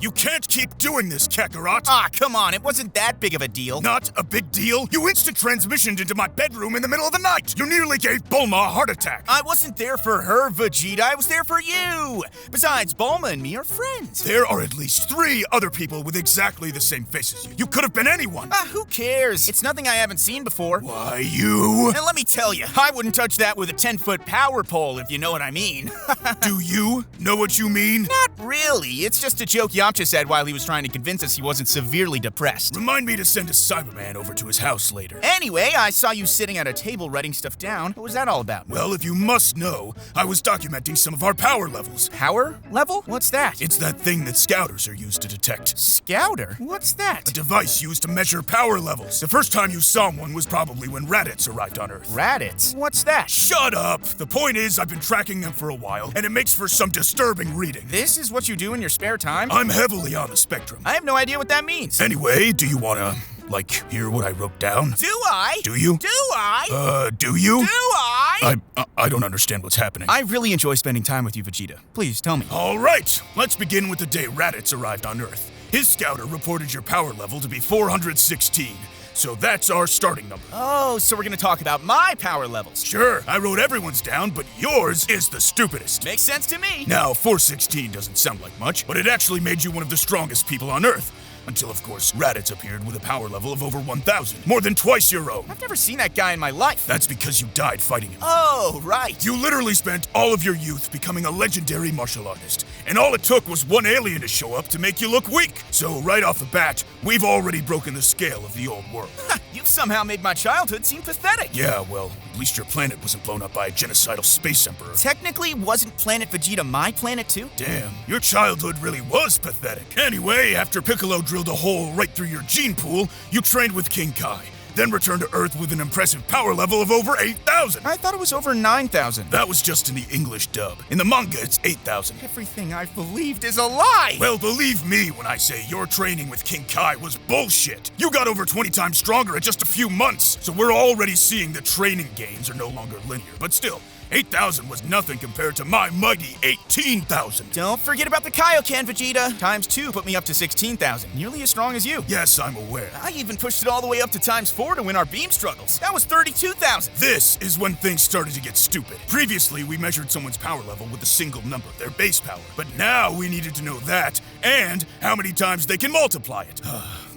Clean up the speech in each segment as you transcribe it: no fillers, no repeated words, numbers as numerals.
You can't keep doing this, Kakarot! Ah, come on, it wasn't that big of a deal. Not a big deal? You instant transmissioned into my bedroom in the middle of the night! You nearly gave Bulma a heart attack! I wasn't there for her, Vegeta. I was there for you! Besides, Bulma and me are friends. There are at least 3 other people with exactly the same face as you. You could have been anyone! Ah, who cares? It's nothing I haven't seen before. Why, you... And let me tell you, I wouldn't touch that with a 10-foot power pole, if you know what I mean. Do you know what you mean? Not really. It's just a joke Yamcha said while he was trying to convince us he wasn't severely depressed. Remind me to send a Cyberman over to his house later. Anyway, I saw you sitting at a table writing stuff down. What was that all about? Well, if you must know, I was documenting some of our power levels. Power level? What's that? It's that thing that scouters are used to detect. Scouter? What's that? A device used to measure power levels. The first time you saw one was probably when Raditz arrived on Earth. Raditz? What's that? Shut up! The point is, I've been tracking them for a while, and it makes for some disturbing reading. This is what you do in your spare time? I'm heavily on the spectrum. I have no idea what that means. Anyway, do you wanna, hear what I wrote down? Do I? Do you? Do I? Do you? Do I? I don't understand what's happening. I really enjoy spending time with you, Vegeta. Please, tell me. All right, let's begin with the day Raditz arrived on Earth. His scouter reported your power level to be 416. So that's our starting number. Oh, so we're gonna talk about my power levels. Sure, I wrote everyone's down, but yours is the stupidest. Makes sense to me. Now, 416 doesn't sound like much, but it actually made you one of the strongest people on Earth. Until, of course, Raditz appeared with a power level of over 1,000, more than twice your own. I've never seen that guy in my life. That's because you died fighting him. Oh, right. You literally spent all of your youth becoming a legendary martial artist, and all it took was one alien to show up to make you look weak. So right off the bat, we've already broken the scale of the old world. You've somehow made my childhood seem pathetic. Yeah, well, at least your planet wasn't blown up by a genocidal space emperor. Technically, wasn't Planet Vegeta my planet too? Damn, your childhood really was pathetic. Anyway, after Piccolo drilled a hole right through your gene pool, you trained with King Kai, then returned to Earth with an impressive power level of over 8,000. I thought it was over 9,000. That was just in the English dub. In the manga, it's 8,000. Everything I've believed is a lie! Well, believe me when I say your training with King Kai was bullshit. You got over 20 times stronger in just a few months, so we're already seeing the training gains are no longer linear. But still, 8,000 was nothing compared to my mighty 18,000. Don't forget about the Kaioken, Vegeta. Times 2 put me up to 16,000, nearly as strong as you. Yes, I'm aware. I even pushed it all the way up to times 4 to win our beam struggles. That was 32,000. This is when things started to get stupid. Previously, we measured someone's power level with a single number, their base power. But now we needed to know that, and how many times they can multiply it.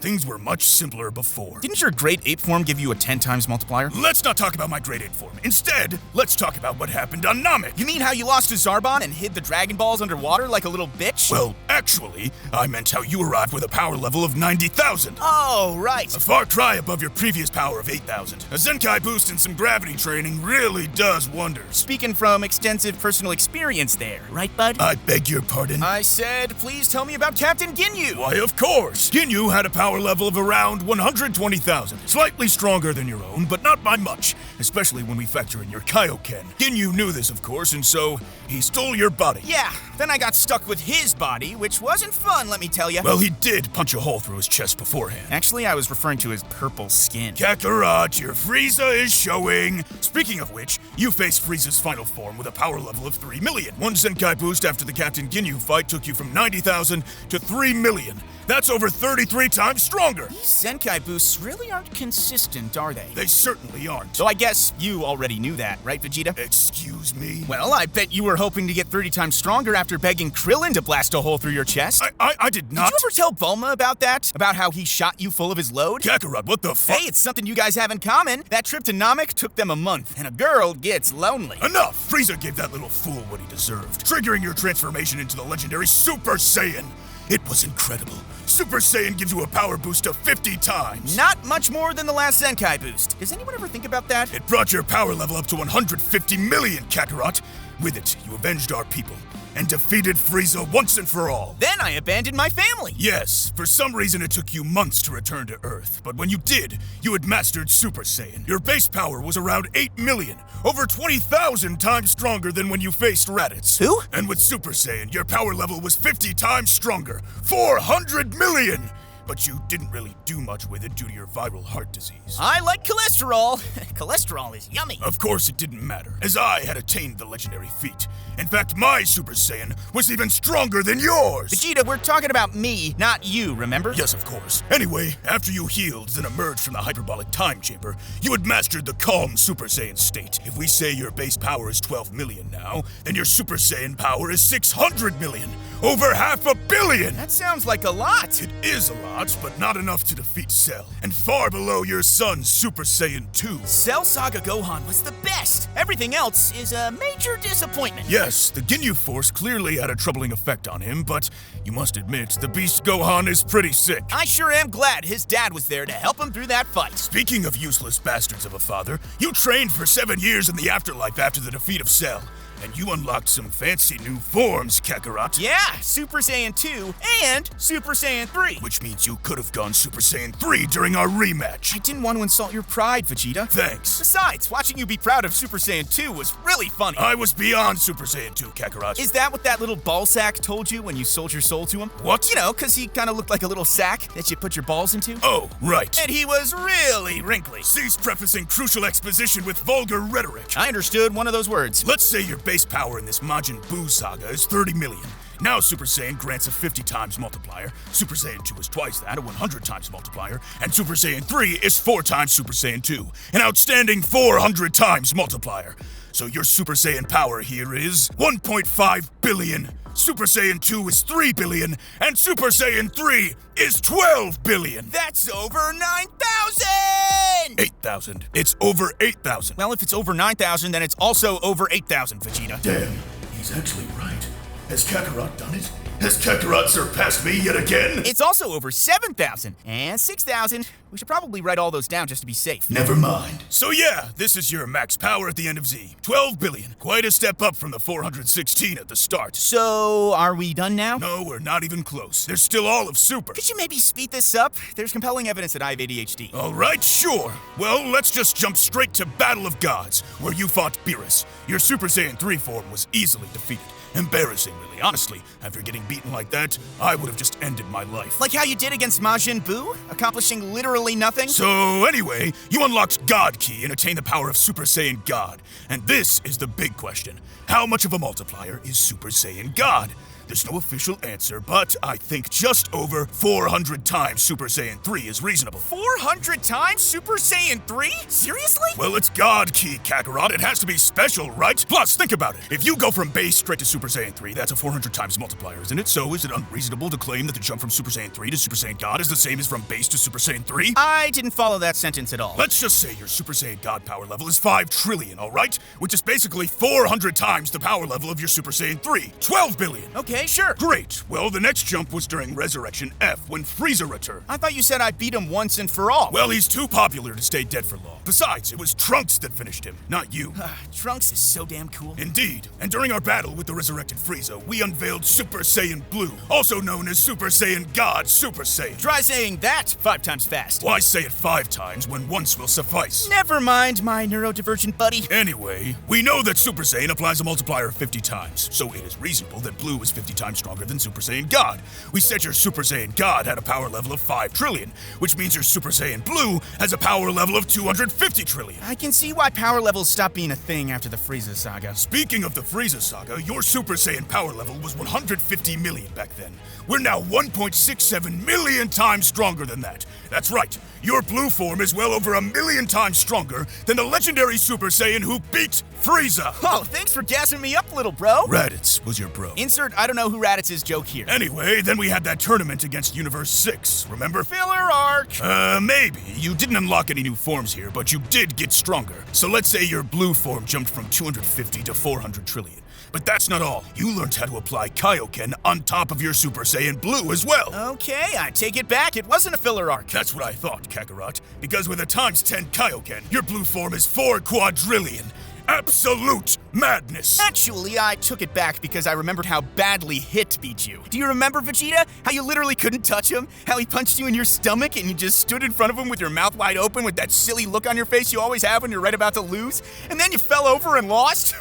Things were much simpler before. Didn't your grade 8 form give you a 10 times multiplier? Let's not talk about my grade 8 form. Instead, let's talk about what happened on Namek. You mean how you lost to Zarbon and hid the Dragon Balls underwater like a little bitch? Well, actually, I meant how you arrived with a power level of 90,000. Oh, right. A far cry above your previous power of 8,000. A Zenkai boost and some gravity training really does wonders. Speaking from extensive personal experience there, right, bud? I beg your pardon? I said, please tell me about Captain Ginyu. Why, of course. Ginyu had a power level of around 120,000. Slightly stronger than your own, but not by much, especially when we factor in your Kaioken. Ginyu knew this, of course, and so he stole your body. Yeah, then I got stuck with his body, which wasn't fun, let me tell you. Well, he did punch a hole through his chest beforehand. Actually, I was referring to his purple skin. Kakarot, your Frieza is showing. Speaking of which, you faced Frieza's final form with a power level of 3 million. One Zenkai boost after the Captain Ginyu fight took you from 90,000 to 3 million. That's over 33 times stronger. These Zenkai boosts really aren't consistent, are they? They certainly aren't. So I guess you already knew that, right, Vegeta? Excuse me? Well, I bet you were hoping to get 30 times stronger after begging Krillin to blast a hole through your chest. I did not. Did you ever tell Bulma about that? About how he shot you full of his load? Kakarot, what the fuck? Hey, it's something you guys have in common. That trip to Namek took them a month, and a girl gets lonely. Enough! Frieza gave that little fool what he deserved, triggering your transformation into the legendary Super Saiyan. It was incredible. Super Saiyan gives you a power boost of 50 times. Not much more than the last Zenkai boost. Does anyone ever think about that? It brought your power level up to 150 million, Kakarot. With it, you avenged our people and defeated Frieza once and for all. Then I abandoned my family. Yes, for some reason it took you months to return to Earth, but when you did, you had mastered Super Saiyan. Your base power was around 8 million, over 20,000 times stronger than when you faced Raditz. Who? And with Super Saiyan, your power level was 50 times stronger, 400 million! but you didn't really do much with it due to your viral heart disease. I like cholesterol. Cholesterol is yummy. Of course it didn't matter, as I had attained the legendary feat. In fact, my Super Saiyan was even stronger than yours! Vegeta, we're talking about me, not you, remember? Yes, of course. Anyway, after you healed, then emerged from the hyperbolic time chamber, you had mastered the calm Super Saiyan state. If we say your base power is 12 million now, then your Super Saiyan power is 600 million! Over 500 million! That sounds like a lot. It is a lot, but not enough to defeat Cell, and far below your son's Super Saiyan 2. Cell Saga Gohan was the best. Everything else is a major disappointment. Yes, the Ginyu Force clearly had a troubling effect on him, but you must admit, the Beast Gohan is pretty sick. I sure am glad his dad was there to help him through that fight. Speaking of useless bastards of a father, you trained for 7 years in the afterlife after the defeat of Cell. And you unlocked some fancy new forms, Kakarot. Yeah, Super Saiyan 2 and Super Saiyan 3. Which means you could have gone Super Saiyan 3 during our rematch. I didn't want to insult your pride, Vegeta. Thanks. Besides, watching you be proud of Super Saiyan 2 was really funny. I was beyond Super Saiyan 2, Kakarot. Is that what that little ball sack told you when you sold your soul to him? What? You know, because he kind of looked like a little sack that you put your balls into. Oh, right. And he was really wrinkly. Cease prefacing crucial exposition with vulgar rhetoric. I understood one of those words. Let's say your base power in this Majin Buu saga is 30 million. Now Super Saiyan grants a 50 times multiplier, Super Saiyan 2 is twice that, a 100 times multiplier, and Super Saiyan 3 is 4 times Super Saiyan 2, an outstanding 400 times multiplier. So your Super Saiyan power here is 1.5 billion. Super Saiyan 2 is 3 billion, and Super Saiyan 3 is 12 billion. That's over 9,000! 8,000. It's over 8,000. Well, if it's over 9,000, then it's also over 8,000, Vegeta. Damn, he's actually right. Has Kakarot done it? Has Kakarot surpassed me yet again? It's also over 7,000 and 6,000. We should probably write all those down just to be safe. Never mind. So yeah, this is your max power at the end of Z. 12 billion. Quite a step up from the 416 at the start. So, are we done now? No, we're not even close. There's still all of Super. Could you maybe speed this up? There's compelling evidence that I have ADHD. All right, sure. Well, let's just jump straight to Battle of Gods, where you fought Beerus. Your Super Saiyan 3 form was easily defeated. Embarrassing, really. Honestly, after getting beaten like that, I would have just ended my life. Like how you did against Majin Buu, accomplishing literally nothing? So anyway, you unlocked God Key and attained the power of Super Saiyan God. And this is the big question. How much of a multiplier is Super Saiyan God? There's no official answer, but I think just over 400 times Super Saiyan 3 is reasonable. 400 times Super Saiyan 3? Seriously? Well, it's God Key, Kakarot. It has to be special, right? Plus, think about it. If you go from base straight to Super Saiyan 3, that's a 400 times multiplier, isn't it? So is it unreasonable to claim that the jump from Super Saiyan 3 to Super Saiyan God is the same as from base to Super Saiyan 3? I didn't follow that sentence at all. Let's just say your Super Saiyan God power level is 5 trillion, all right? Which is basically 400 times the power level of your Super Saiyan 3. 12 billion. Okay, sure. Great. Well, the next jump was during Resurrection F, when Frieza returned. I thought you said I beat him once and for all. Well, he's too popular to stay dead for long. Besides, it was Trunks that finished him, not you. Trunks is so damn cool. Indeed. And during our battle with the resurrected Frieza, we unveiled Super Saiyan Blue, also known as Super Saiyan God Super Saiyan. Try saying that 5 times fast. Why say it 5 times when once will suffice? Never mind, my neurodivergent buddy. Anyway, we know that Super Saiyan applies a multiplier of 50 times, so it is reasonable that Blue is 50 times stronger than Super Saiyan God. We said your Super Saiyan God had a power level of 5 trillion, which means your Super Saiyan Blue has a power level of 250 trillion. I can see why power levels stopped being a thing after the Frieza saga. Speaking of the Frieza saga, your Super Saiyan power level was 150 million back then. We're now 1.67 million times stronger than that. That's right, your blue form is well over 1 million times stronger than the legendary Super Saiyan who beat Frieza. Oh, thanks for gassing me up, little bro. Raditz was your bro. Insert I don't know who Raditz is joke here. Anyway, then we had that tournament against Universe 6, remember? Filler arc. Maybe. You didn't unlock any new forms here, but you did get stronger. So let's say your blue form jumped from 250 to 400 trillion. But that's not all. You learned how to apply Kaioken on top of your Super Saiyan Blue as well. Okay, I take it back. It wasn't a filler arc. That's what I thought, Kakarot. Because with a times 10 Kaioken, your blue form is 4 quadrillion. Absolute madness! Actually, I took it back because I remembered how badly Hit beat you. Do you remember, Vegeta? How you literally couldn't touch him? How he punched you in your stomach and you just stood in front of him with your mouth wide open with that silly look on your face you always have when you're right about to lose? And then you fell over and lost?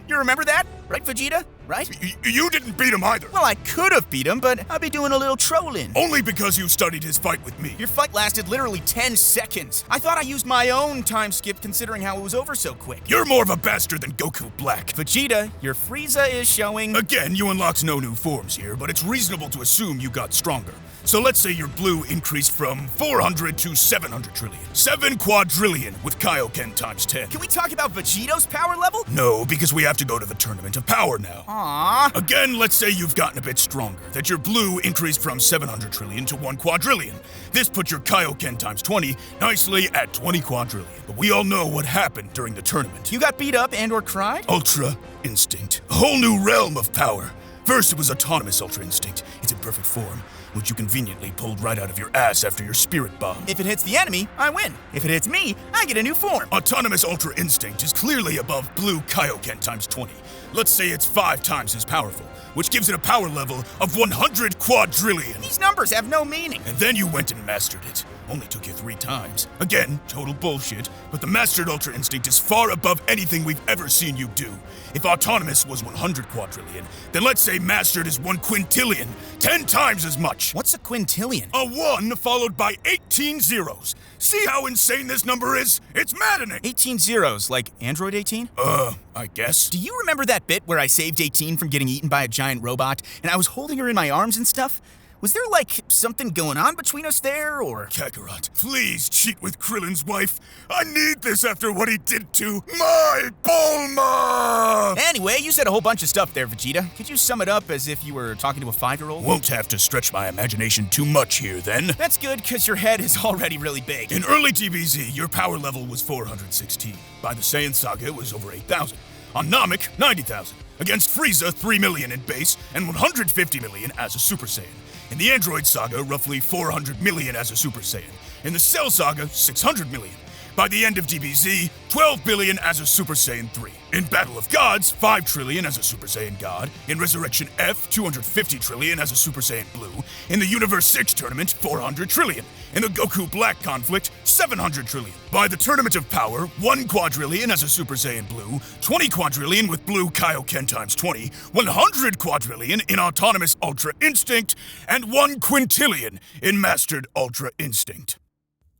You remember that? Right, Vegeta? right? You didn't beat him either. Well, I could have beat him, but I'll be doing a little trolling. Only because you studied his fight with me. Your fight lasted literally 10 seconds. I thought I used my own time skip considering how it was over so quick. You're more of a bastard than Goku Black. Vegeta, your Frieza is showing... Again, you unlocked no new forms here, but it's reasonable to assume you got stronger. So let's say your blue increased from 400 to 700 trillion. 7 quadrillion with Kaioken times 10. Can we talk about Vegito's power level? No, because we have to go to the Tournament of Power now. Aww. Again, let's say you've gotten a bit stronger, that your blue increased from 700 trillion to 1 quadrillion. This puts your Kaioken times 20 nicely at 20 quadrillion. But we all know what happened during the tournament. You got beat up and or cried? Ultra Instinct. A whole new realm of power. First, it was autonomous Ultra Instinct. It's in perfect form, which you conveniently pulled right out of your ass after your spirit bomb. If it hits the enemy, I win. If it hits me, I get a new form. Autonomous Ultra Instinct is clearly above blue Kaioken times 20. Let's say it's 5 times as powerful, which gives it a power level of 100 quadrillion. These numbers have no meaning. And then you went and mastered it. Only took you 3 times. Again, total bullshit, but the Mastered Ultra Instinct is far above anything we've ever seen you do. If Autonomous was 100 quadrillion, then let's say Mastered is 1 quintillion, 10 times as much. What's a quintillion? A 1 followed by 18 zeros. See how insane this number is? It's maddening. 18 zeros, like Android 18? I guess. Do you remember that bit where I saved 18 from getting eaten by a giant robot, and I was holding her in my arms and stuff? Was there, like, something going on between us there, or...? Kakarot, please cheat with Krillin's wife. I need this after what he did to my Bulma! Anyway, you said a whole bunch of stuff there, Vegeta. Could you sum it up as if you were talking to a 5-year-old? Won't have to stretch my imagination too much here, then. That's good, because your head is already really big. In early DBZ, your power level was 416. By the Saiyan Saga, it was over 8,000. On Namek, 90,000. Against Frieza, 3 million in base, and 150 million as a Super Saiyan. In the Android Saga, roughly 400 million as a Super Saiyan. In the Cell Saga, 600 million. By the end of DBZ, 12 billion as a Super Saiyan 3. In Battle of Gods, 5 trillion as a Super Saiyan God. In Resurrection F, 250 trillion as a Super Saiyan Blue. In the Universe 6 tournament, 400 trillion. In the Goku Black conflict, 700 trillion. By the Tournament of Power, 1 quadrillion as a Super Saiyan Blue, 20 quadrillion with Blue Kaioken times 20, 100 quadrillion in Autonomous Ultra Instinct, and 1 quintillion in Mastered Ultra Instinct.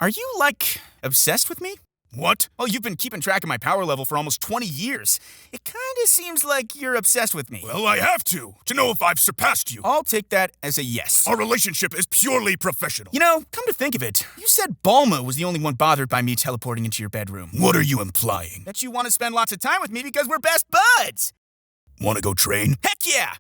Are you, like, obsessed with me? What? Oh, you've been keeping track of my power level for almost 20 years. It kinda seems like you're obsessed with me. Well, I have to know if I've surpassed you. I'll take that as a yes. Our relationship is purely professional. You know, come to think of it, you said Bulma was the only one bothered by me teleporting into your bedroom. What are you implying? That you want to spend lots of time with me because we're best buds! Want to go train? Heck yeah!